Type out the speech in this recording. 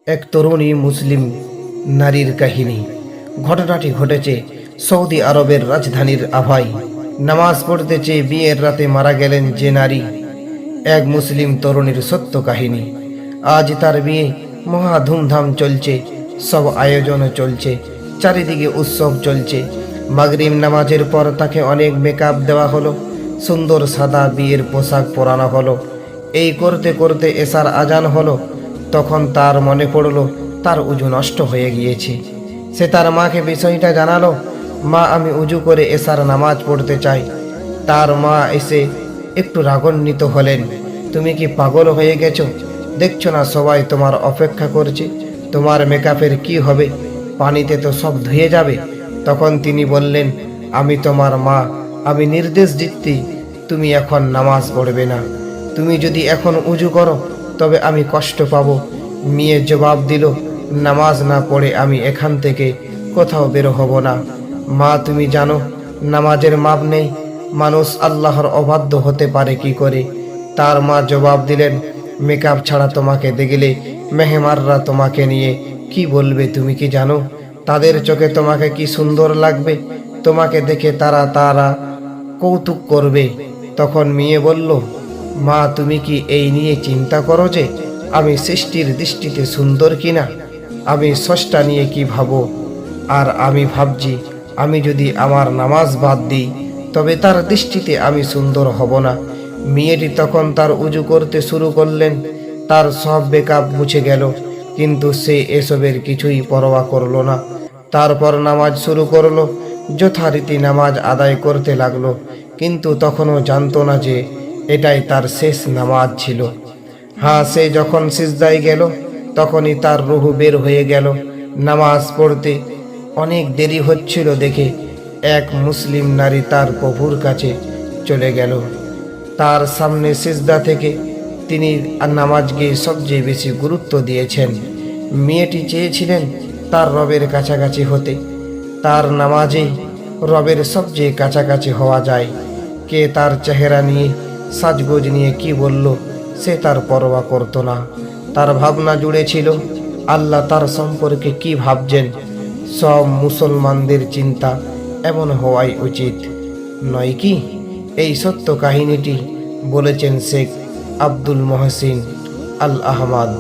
এক তরুণী মুসলিম নারীর কাহিনী। ঘটনাটি ঘটেছে সৌদি আরবের রাজধানীর আভায়। নামাজ পড়তে চেয়ে বিয়ের রাতে মারা গেলেন যে নারী, এক মুসলিম তরুণীর সত্য কাহিনী। আজ তার বিয়ে মহা ধুমধাম চলছে, সব আয়োজন চলছে, চারিদিকে উৎসব চলছে। মাগরিব নামাজের পর তাকে অনেক মেকআপ দেওয়া হলো, সুন্দর সাদা বিয়ের পোশাক পরানো হলো। এই করতে করতে এশার আজান হলো। তখন তার মনে পড়ল তার উজু নষ্ট হয়ে গিয়েছে। সে তার মাকে বিষয়টা জানালো। মা, আমি উজু করে এশার নামাজ পড়তে চাই। তার মা এসে একটু রাগান্বিত হলেন। তুমি কি পাগল হয়ে গেছো? দেখছো না সবাই তোমার অপেক্ষা করছে? তোমার মেকআপের কি হবে? পানিতে তো সব ধুয়ে যাবে। তখন তিনি বললেন, আমি তোমার মা, আমি নির্দেশ দিচ্ছি, তুমি এখন নামাজ পড়বে না। তুমি যদি এখন উজু করো তবে আমি কষ্ট পাব। মেয়ে জবাব দিল, নামাজ না পড়ে আমি এখান থেকে কোথাও বের হব না। মা, তুমি জানো নামাজের মাপ নেই, মানুষ আল্লাহর অবাধ্য হতে পারে কি করে? তার মা জবাব দিলেন, মেকআপ ছাড়া তোমাকে দেখলে মেহমানরা তোমাকে নিয়ে কি বলবে তুমি কি জানো? তাদের চোখে তোমাকে কি সুন্দর লাগবে, তোমাকে দেখে তারা কৌতুক করবে। তখন মেয়ে বলল, মা, তুমি কি এই নিয়ে চিন্তা করো যে আমি সৃষ্টির দৃষ্টিতে সুন্দর কিনা? আমি স্রষ্টা নিয়ে কি ভাবো? আর আমি ভাবছি, আমি যদি আমার নামাজ বাদ দিই তবে তার দৃষ্টিতে আমি সুন্দর হব না। মেয়েটি তখন তার উজু করতে শুরু করলেন। তার সব মেকআপ মুছে গেল, কিন্তু সে এসবের কিছুই পরোয়া করলো না। তারপর নামাজ শুরু করলো, যথারীতি নামাজ আদায় করতে লাগলো। কিন্তু তখনও জানতো না যে এটাই তার শেষ নামাজ ছিল। সে যখন সিজদায় গেল তখনই তার রুহ বের হয়ে গেল। নামাজ পড়তে অনেক দেরি হচ্ছিল দেখে এক মুসলিম নারী তার প্রভুর কাছে চলে গেল। তার সামনে সিজদা থেকে তিনি নামাজকে সবচেয়ে বেশি গুরুত্ব দিয়েছেন। মেয়েটি চেয়েছিলেন তার রবের কাছাকাছি হতে। তার নামাজেই রবের সবচেয়ে কাছাকাছি হওয়া যায়। কে তার চেহারা নিয়ে, সাজগোজ নিয়ে কি বলল, সে তার পরোয়া করত না। তার ভাবনা জুড়ে ছিল আল্লাহ তার সম্পর্কে কি ভাবছেন। সব মুসলমানদের চিন্তা এমন হওয়াই উচিত, নয় কি? এই সত্য কাহিনীটি বলেছেন শেখ আব্দুল মহসিন আল আহমাদ।